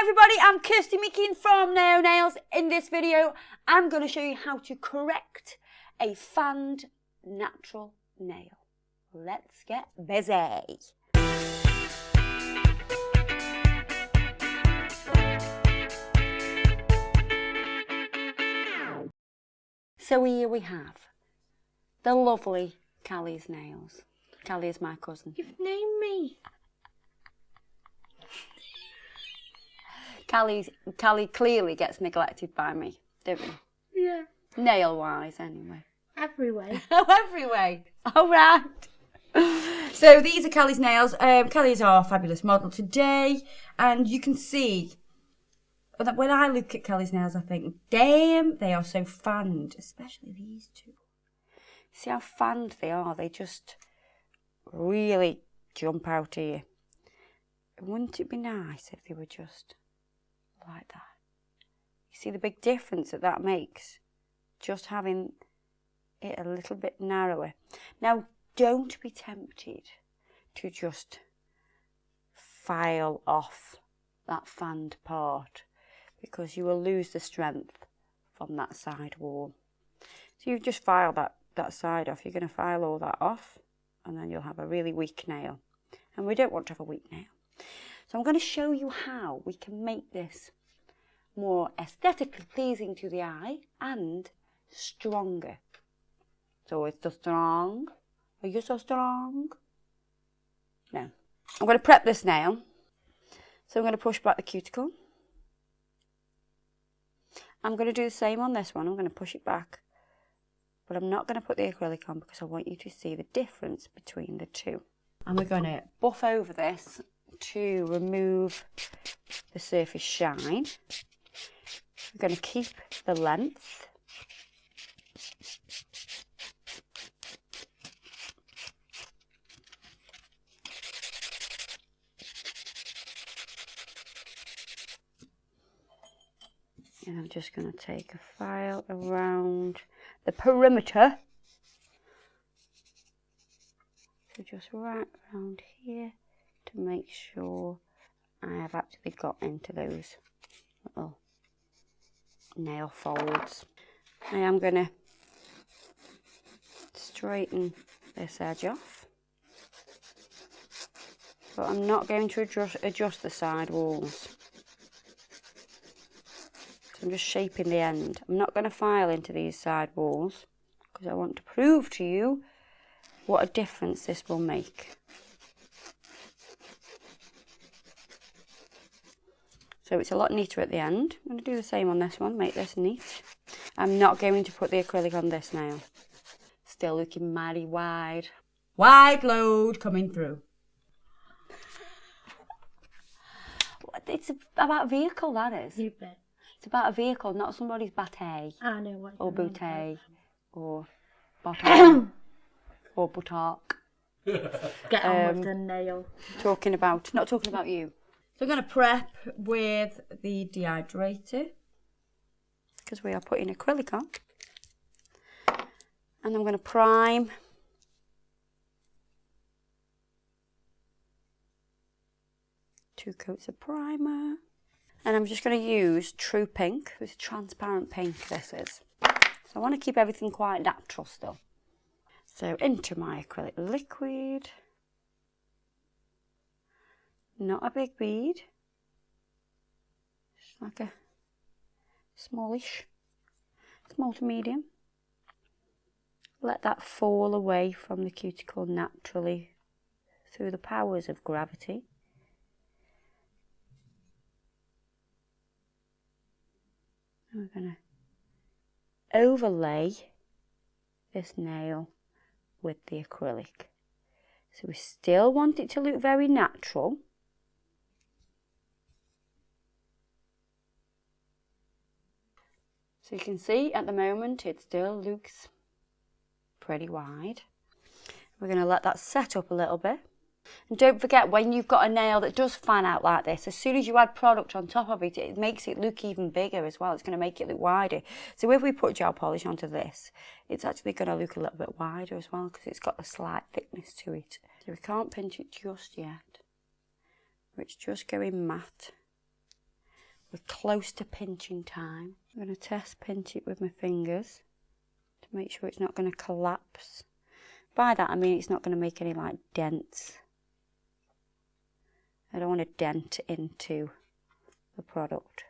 everybody, I'm Kirsty Meakin from Neo Nails. In this video, I'm going to show you how to correct a fanned natural nail. Let's get busy. So here we have the lovely Callie's nails. Callie is my cousin. You've named me. Callie clearly gets neglected by me, don't we? Yeah. Nail-wise, anyway. Every way. Oh, every way. All right. So these are Callie's nails. Callie is our fabulous model today, and you can see that when I look at Callie's nails, I think, damn, they are so fanned, especially these two. See how fanned they are? They just really jump out here. Wouldn't it be nice if they were just like that? You see the big difference that makes? Just having it a little bit narrower. Now, don't be tempted to just file off that fanned part, because you will lose the strength from that side wall. So you just file that side off. You're going to file all that off, and then you'll have a really weak nail. And we don't want to have a weak nail. So I'm going to show you how we can make this more aesthetically pleasing to the eye and stronger. So it's so strong. Are you so strong? No. I'm going to prep this nail. So I'm going to push back the cuticle. I'm going to do the same on this one. I'm going to push it back. But I'm not going to put the acrylic on because I want you to see the difference between the two. And we're going to buff over this to remove the surface shine. We're going to keep the length. And I'm just going to take a file around the perimeter. So just right around here to make sure I have actually got into those little nail folds. I am going to straighten this edge off, but I'm not going to adjust the side walls. So I'm just shaping the end. I'm not going to file into these side walls because I want to prove to you what a difference this will make. So it's a lot neater at the end. I'm going to do the same on this one, make this neat. I'm not going to put the acrylic on this nail. Still looking mighty wide. Wide load coming through. It's about a vehicle, that is. You bet. It's about a vehicle, not somebody's bate. I know what or you mean. bootay. Or bottom. Or buttock. Get on with the nail. Not talking about you. So I'm going to prep with the dehydrator because we are putting acrylic on. And I'm going to prime. Two coats of primer. And I'm just going to use True Pink. It's transparent pink, this is. So I want to keep everything quite natural still. So into my acrylic liquid. Not a big bead. Just like a smallish, small to medium. Let that fall away from the cuticle naturally through the powers of gravity. And we're going to overlay this nail with the acrylic. So we still want it to look very natural. So you can see at the moment it still looks pretty wide. We're going to let that set up a little bit. And don't forget, when you've got a nail that does fan out like this, as soon as you add product on top of it, it makes it look even bigger as well. It's going to make it look wider. So if we put gel polish onto this, it's actually going to look a little bit wider as well because it's got a slight thickness to it. So we can't pinch it just yet. It's just going matte. We're close to pinching time. I'm going to test pinch it with my fingers to make sure it's not going to collapse. By that I mean it's not going to make any like dents. I don't want to dent into the product.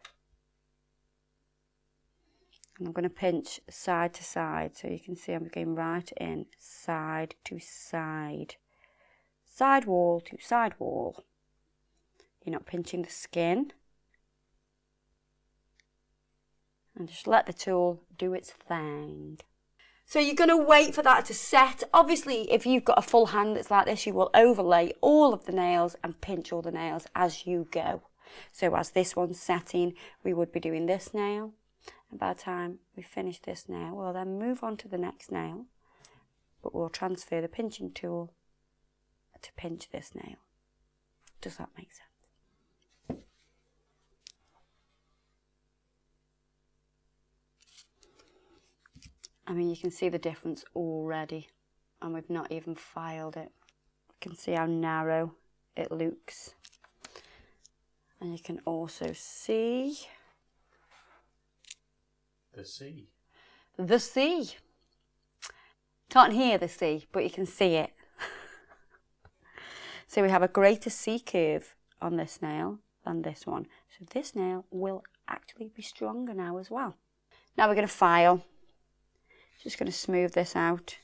And I'm going to pinch side to side, so you can see I'm going right in, side to side. Side wall to side wall. You're not pinching the skin. And just let the tool do its thing. So you're going to wait for that to set. Obviously, if you've got a full hand that's like this, you will overlay all of the nails and pinch all the nails as you go. So as this one's setting, we would be doing this nail. And by the time we finish this nail, we'll then move on to the next nail. But we'll transfer the pinching tool to pinch this nail. Does that make sense? I mean, you can see the difference already, and we've not even filed it. You can see how narrow it looks. And you can also see the sea. The sea. Can't hear the sea, but you can see it. So we have a greater C curve on this nail than this one. So this nail will actually be stronger now as well. Now we're going to file. Just going to smooth this out.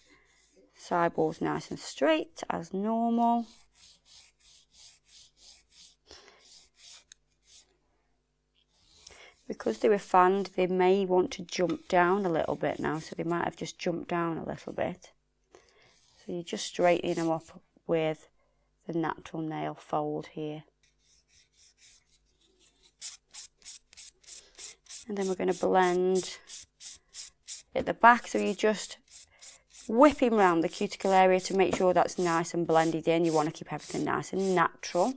Sidewall's nice and straight as normal. Because they were fanned, they may want to jump down a little bit now, so they might have just jumped down a little bit. So you're just straightening them up with the natural nail fold here. And then we're going to blend at the back, so you're just whipping around the cuticle area to make sure that's nice and blended in. You want to keep everything nice and natural.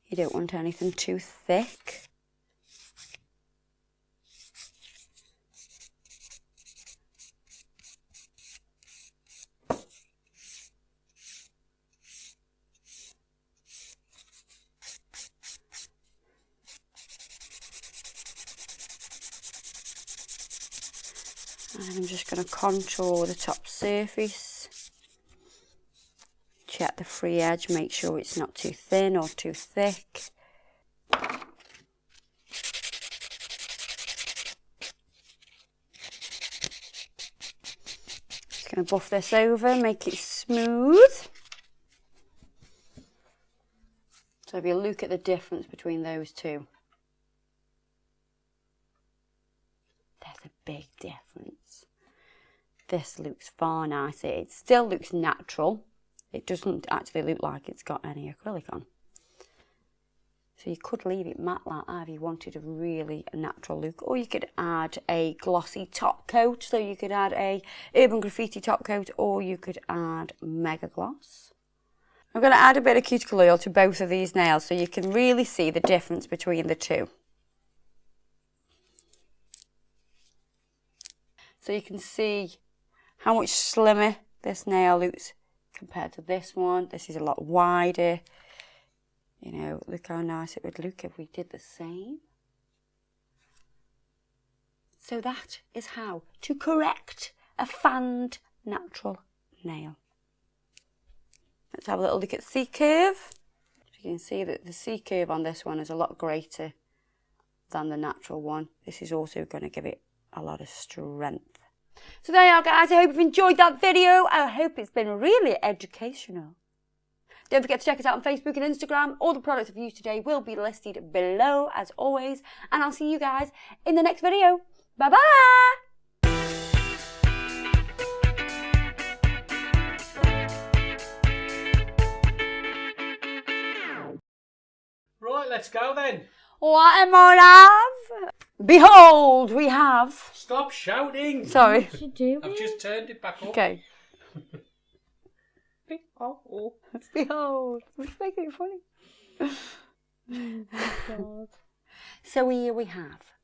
You don't want anything too thick. And I'm just going to contour the top surface. Check the free edge, make sure it's not too thin or too thick. Just going to buff this over, make it smooth. So if you look at the difference between those two, there's a big difference. This looks far nicer. It still looks natural. It doesn't actually look like it's got any acrylic on. So you could leave it matte like that if you wanted a really natural look. Or you could add a glossy top coat. So you could add a Urban Graffiti top coat, or you could add Mega Gloss. I'm going to add a bit of cuticle oil to both of these nails so you can really see the difference between the two. So you can see how much slimmer this nail looks compared to this one. This is a lot wider. You know, look how nice it would look if we did the same. So that is how to correct a fanned natural nail. Let's have a little look at the C-curve. You can see that the C-curve on this one is a lot greater than the natural one. This is also going to give it a lot of strength. So there you are, guys. I hope you've enjoyed that video. I hope it's been really educational. Don't forget to check us out on Facebook and Instagram. All the products I've used today will be listed below as always. And I'll see you guys in the next video. Bye-bye! Right, let's go then. What am I have? Behold, we have... Stop shouting. Sorry. What you doing? I've just turned it back up. Okay. Oh, Behold. I'm just making it funny. God. So here we have